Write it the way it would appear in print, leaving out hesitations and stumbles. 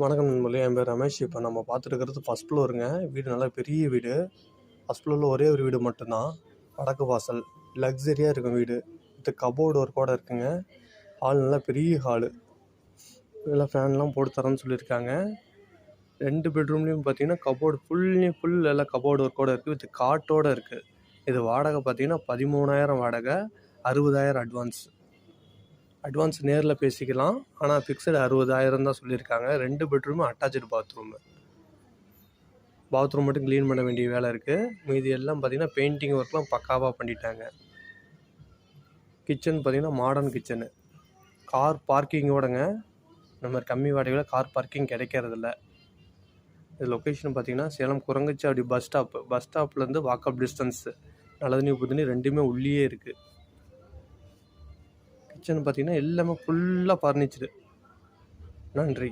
வணக்கம் நண்பர்களே, என் பேர் ரமேஷ். இப்போ நம்ம பார்த்துருக்கிறது ஃபஸ்ட் ஃப்ளோருங்க. வீடு நல்லா பெரிய வீடு. ஃபஸ்ட் ஃப்ளோரில் ஒரே ஒரு வீடு மட்டும்தான். வடக்கு வாசல், லக்ஸரியாக இருக்கும் வீடு. இது கபோர்டு ஒர்க்கோடு இருக்குங்க. ஹால் நல்லா பெரிய ஹாலு. இதெல்லாம் ஃபேன்லாம் போட்டு தரேன்னு சொல்லியிருக்காங்க. 2 பெட்ரூம்லேயும் பார்த்தீங்கன்னா கபோர்டு ஃபுல் எல்லாம் கபோர்டு ஒர்க்கோடு இருக்குது. வித் காட்டோடு இருக்குது. இது வாடகை பார்த்தீங்கன்னா 13,000 வாடகை, 60,000 அட்வான்ஸ் நேரில் பேசிக்கலாம். ஆனால் ஃபிக்ஸடு 60,000 தான் சொல்லியிருக்காங்க. 2 பெட்ரூமு, அட்டாச்சு பாத்ரூம் மட்டும் க்ளீன் பண்ண வேண்டிய வேலை இருக்குது. மீதி எல்லாம் பார்த்திங்கன்னா பெயிண்டிங் ஒர்க்லாம் பக்காவாக பண்ணிட்டாங்க. கிச்சன் பார்த்திங்கன்னா மாடர்ன் கிச்சனு, கார் பார்க்கிங்கோடங்க. இந்த மாதிரி கம்மி வாடகையில் கார் பார்க்கிங் கிடைக்கிறதில்ல. இது லொக்கேஷன் பார்த்திங்கன்னா சேலம் குரங்குச்சாவடி பஸ் ஸ்டாப்லேருந்து வாக்கப் டிஸ்டன்ஸு. நல்லதண்ணி புதுனி ரெண்டுமே உள்ளே இருக்குது. கிச்சன் பார்த்திங்கன்னா எல்லாமே ஃபுல்லாக ஃபர்னிச்சரு. நன்றி.